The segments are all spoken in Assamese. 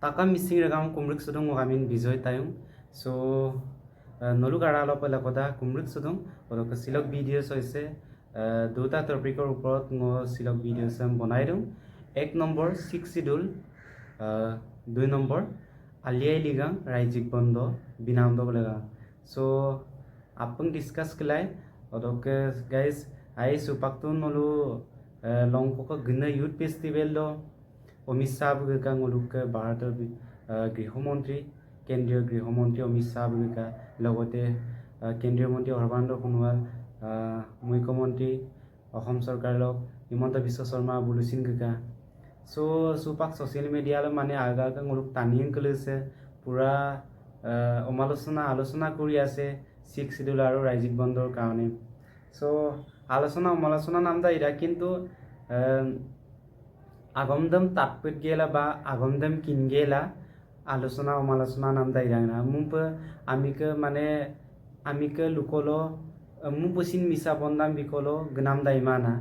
Taka missing regam kumrik sudung ngamin bijoy tayung. So nolu karalo pala koda kumrik sudung odo ke silok video soise দুটা টপিকৰ ওপৰত মই সিলক ভিডিঅ' চাম বনাই দিওঁ। 1 নম্বৰ 6 শিডিউল, 2 নম্বৰ আলিয়াই লিগাং ৰাজ্যিক বন্ধ বিনামদ বলেগা। সো আপং ডিসকাস কলাই ওদকে গাইস আই সুপাকটো নলু লংকক গিনা ইউথ ফেস্টিভেল দ অমিত শাহ বুগা ngoluk ভাৰতৰ গৃহমন্ত্ৰী কেন্দ্ৰীয় গৃহমন্ত্ৰী অমিত শাহ বুগা লগতে কেন্দ্ৰীয় মন্ত্ৰী সৰ্বানন্দ সোণোৱাল মুখ্যমন্ত্ৰী অসম চৰকাৰক Himanta Biswa Sarma বুলুচিন গগা। So সুপাক social medial মানে আগা ngoluk টানিং কলেছে পুৰা আলোচনা কৰি আছে 6 শিডিউল আৰু ৰাজ্যিক বন্ধৰ কাৰণে। সো আলোচনা নাম দা ইৰা কিন্তু আগমদম তাৎপত গেলা বা আগমদম কিন গেলা আলোচনা নাম দা ইরা না মুপ আমিকে লুকলো মু পসিন মিসা বন্দাম বিকলো গনাম দাইমানা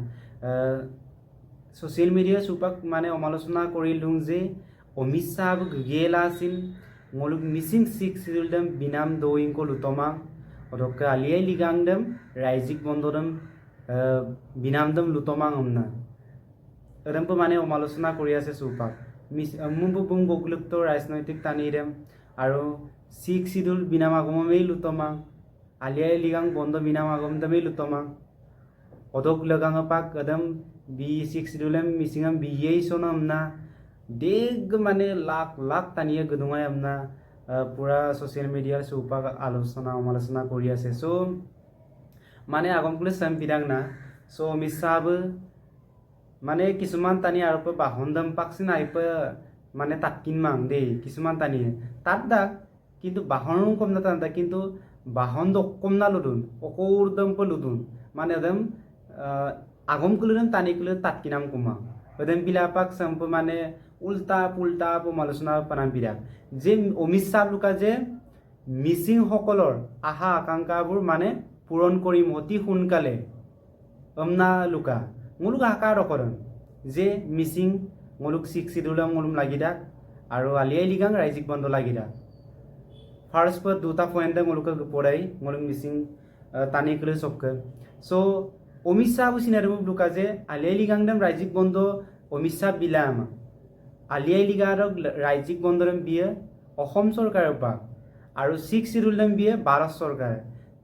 সোশ্যাল মিডিয়া সুপাক মানে সমালোচনা করিলুং যে অমিত শাহ গেলা সিন ngoluk missing 6 শিডিউল দম বিনাম দোইং কো লুতমা অদকে আলিয়াই লিগাং দম রাজ্যিক বন্ধ দম বিনাম দম লুতমা আমনা এরম্প মানে সমালোচনা কৰি আছে সুপাক মুম্বু বুং বগলুক্ত ৰাজনৈতিক টানিৰেম আৰু 6 শিডিউল বিনাম আগমমেই লুতমা আলিয়াই লিগাং বন্ধ বিনাম আগমদমেই লুতমা অদক লগাং পাক কদম বি 6 শিডিউলম মিসিংম বিয়ে সোনম না দেগ মানে লাখ টানিয়ে গদুঙাই আমনা পুরা সোশ্যাল মিডিয়ার সুপাক সমালোচনা কৰি আছে। সো মানে আগমকুলে সাম বিদাং না সো অমিত শাহ মানে কিছুমান টানি আৰু বাহনদম পাকছিন আইপ মানে তাকিন মাং দেই কিছুমান টানিয়ে তাত দা কিন্তু বাহনও কম না টান কিন্তু বাহন কম না লুদুন অকৌরদম লুদুন মানে এদম আগম কুলুদম টানি কুলু তাকিনাম কুমা এদম বিলাপাক সম্প মানে উল্টা পুল্টা সমালোচনা পানাম বিরা যে অমিত শাহ লোকা যে মিসিং সকলৰ আশা আকাংক্ষাবোৰ মানে পূৰণ কৰিম অতি সোনকালে অমনা লোকা ngoluk আকাৰ ৰকৰন যে মিসিং ngoluk 6 শিডিউল ngolum লাগিদা আৰু আলিয়াই লিগাং ৰাজ্যিক বন্ধ লাগিদা ফার্স্ট पर দুটা পয়েন্ট ngoluk পড়াই ngolum মিসিং টানি কলে সবকে। সো অমিত শাহ বুসিনারু লোকা যে আলিয়াই লিগাং দম ৰাজ্যিক বন্ধ অমিত শাহ বিলাম আলিয়াই লিগাৰ ৰাজ্যিক বন্ধৰম বিয়ে অসম চৰকাৰৰ পা আৰু 6 শিডিউল দম বিয়ে ভাৰত চৰকাৰ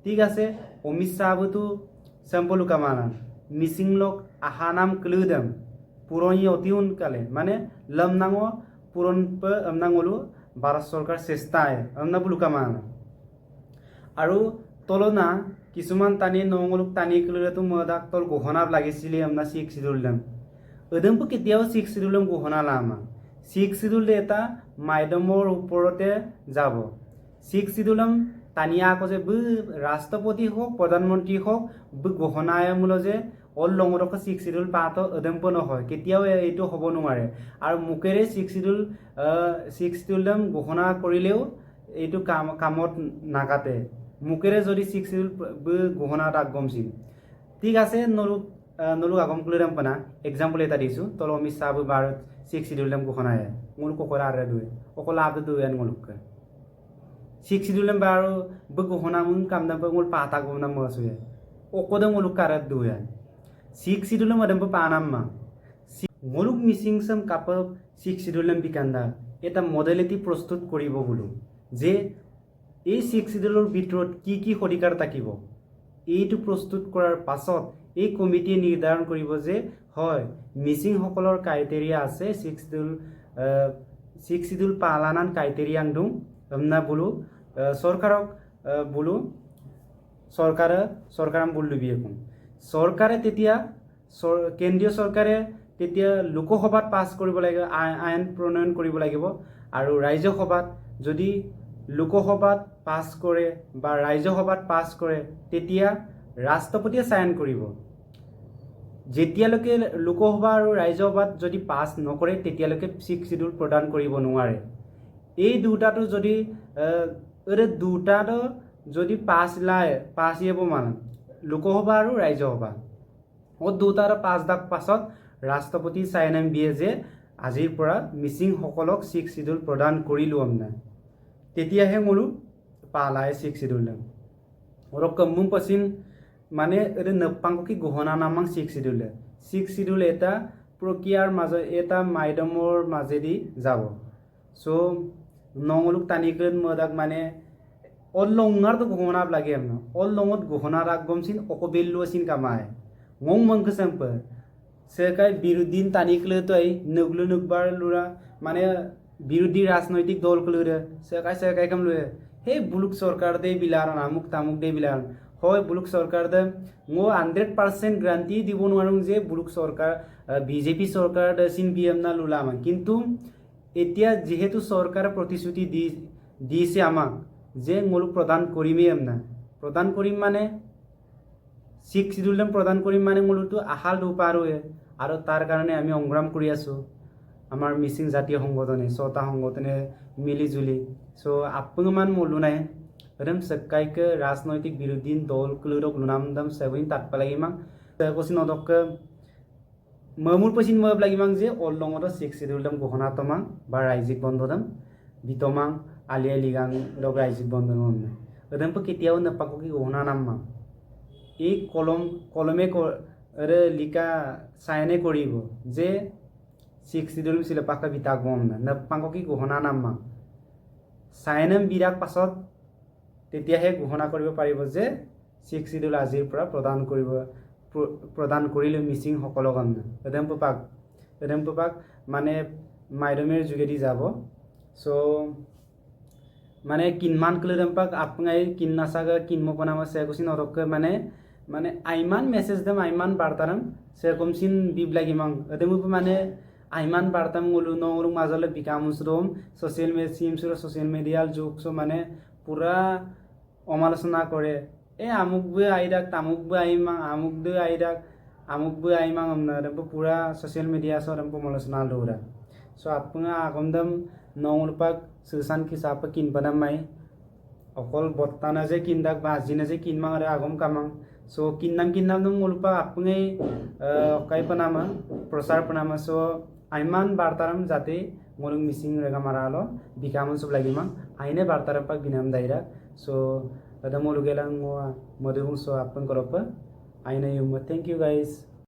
ঠিক আছে। অমিত শাহবুতো সম্পলুকা মানা মিসিং লোক আহা নাম ক্লুদম পুরনি অতি সোনকালে মানে লমনাঙ পুরন আমনাঙলু ভারত সরকার চেষ্টায় আমনা বুলুকা মানা আৰু তলনা কিছুমান টানি নঙলুক টানি ক্লুরেতো মদাক তল গহনাব লাগিছিলে আমনা 6 শিডিউল দম এদমপু কেতিয়াও 6 শিডিউল দম গহনা লামা 6 শিডিউল এটা মাইডমৰ ওপৰতে যাব 6 শিডিউল দম টানিয়া আকৌ যে ৰাষ্ট্ৰপতি হোক প্ৰধানমন্ত্ৰী হোক গহনায় মূল যে অল লঙৰক 6 শিডিউল পাতো এদম্প নহয় কেতিয়াও এইটো হ'ব নোৱাৰে আৰু মুকেৰে 6 শিডিউল দম গহনা কৰিলেও এইটো কামত নাকাতে মুকেৰে যদি 6 শিডিউল গহনা তাক গমছিল ঠিক আছে। নলু আগম কুলৰাম পানা এক্সাম্পল এটা দিছো তল অমিত শাহ বাৰ 6 শিডিউল দম গহনায় মুল কোকৰা আৰে দুই অকলা আদ দুই আন মুলুক 6 শিডিউল দম বাৰ গহনা মুন কাম দম মুল পাতা গহনা মসুয়ে অকদম মুলুক কাrat দুই আন 6 শিডিউল মদম পানাম্মা ngoluk মিসিং সাম কাপ 6 শিডিউল বিকান্দা এটা মডেলিটি প্ৰস্তুত কৰিব বলু যে এই 6 শিডিউলৰ ভিতৰত কি অধিকাৰ থাকিব এইটো প্ৰস্তুত কৰাৰ পাছত এই কমিটিয়ে নিৰ্ধাৰণ কৰিব যে হয় মিসিং সকলৰ ক্ৰাইটেৰিয়া আছে 6 শিডিউল পালানান ক্ৰাইটেৰিয়াং দুং আমনা বলু সৰকাৰক বলু সৰকাৰাম বললু বিয়েকুম সৰকাৰে তেতিয়া কেন্দ্ৰীয় চৰকাৰে তেতিয়া লোকসভাত পাছ কৰিব লাগিব আইন প্ৰণয়ন কৰিব লাগিব আৰু ৰাজ্যসভাত যদি লোকসভাত পাছ কৰে বা ৰাজ্যসভাত পাছ কৰে তেতিয়া ৰাষ্ট্ৰপতিয়ে সাইন কৰিব যেতিয়ালৈকে লোকসভা আৰু ৰাজ্যসভাত যদি পাছ নকৰে তেতিয়ালৈকে 6 শিডিউল প্ৰদান কৰিব নোৱাৰে। এই দুটাটো যদি পাছ ইয়েব মান লোকসভা আৰু ৰাজ্যসভা ও দুটাৰ 5 দাক পাছত ৰাষ্ট্ৰপতি সাইনাম বিয়ে যে আজিৰ পৰা মিচিংসকলক 6 শিডিউল প্ৰদান কৰিলোঁ আমৰা তেতিয়াহে মোৰো পালায় 6 শিডিউল ওরক কম্মুং পছিন মানে এটা নপাংকি গহনা নামাং 6 শিডিউল 6 শিডিউল এটা প্রক্রিয়ার মাঝে এটা মাইডমর মাজেদি যাব সো নংলুক তানিকন মদাক মানে অল্লংনার তো গহনা লাগে আমনা অল্লংত গহনা রাগবমসিন অকবেলুসিন কামায় ngong mangke sampe sekai বিরোধীন তানিকলে তই নগলু নকবার লুরা মানে বিরোধী রাজনৈতিক দল কলুরে সেকাই কাম লুয়ে হে বুলুক সরকার দে বিলার আমুক তামুক দে বিলার হয় বুলুক সরকার দে মো 100% গ্যারান্টি দিব নোৱাৰোঁ যে বুলুক সরকার বিজেপি সরকার সিন বিএম না লুলাম কিন্তু এতিয়া যেহেতু সরকার প্রতিশ্রুতি দিছে আমাক যে মোলুক প্রদান করিমেই আমনা প্রদান করিম মানে 6 শিডিউল প্রদান করিম মানে মোলুটো আশাল দুপার হয়ে আর তার কারণে আমি সংগ্রাম কৰি আছো আমার মিসিং জাতীয় সংগঠনে 6টা সংগঠনে মিলি জুলি সো আপনমান মোলু নাই এরম সকাইকে রাজনৈতিক বিরোধী দল ক্লুরক লুনামদম সেবইন তাতপালাগিমাং কসিন অদক মমুর পছিন মব লাগিমাং যে অললংত 6 শিডিউল গহনা তমাং বা রাইজিক বন্ধদম বিতমাং আলিয়া লিগাং লগ রাইজিক বন্ধন এরম কেতিয়াও নাপাকো কি গহনা নামমাং এই কলমে লিখা সাইনে করিব যে 6 শিডিউল ছিল পাকা বিতাক বম না নাপাকো কি গহনা নামমাং সাইনেম বিরাক পাছত তেতিয়াহে গহনা কৰিব পাৰিব যে 6 শিডিউল আজিৰ পৰা প্ৰদান কৰিলে মিচিং সকলক এদম পাক মানে মাইডমেৰ যোগেদি যাব সো মানে কিনমান কলম পাক আপনাই কিন্নাসাগা কিনমকনাম সেকসিন অরক মানে আইমান মেসেজ দেম আইমান বার্তারাম সেরকমসিন বিব লাগিমাং এদম মানে আইমান বার্তাম গলু নংরুং মাজলে বিকামুসরম সোশ্যাল মিডিয়াল যুগসো মানে পুরা সমালোচনা করে এ আমুকবো আইরাক তামুকবো আইমাং আমুকবো আইরাক আমুকবো আইমাং আমনারম্প পুরা সোশ্যাল মিডিয়া সরম্প সমালোচনা লৌরা সো আপনা আগমদম নংরপাক সুসান কিসাপ কিনপানাম মাই অকল বত্তানা যে কিনদাক বা আজিনা যে কিনমাং আরে আগম কামাং সো কিন্নাম দম মুলপা আপনে কাই পানামা প্রচার পানামা সো আইমান বার্তারাম যাতে মলুং মিসিং রেগা মারালো বিকামন সব লাগিমাং আইনে বার্তারাম পাক বিনাম দাইরা so ada molugelang mo modugung so apun koropa aina yum thank you guys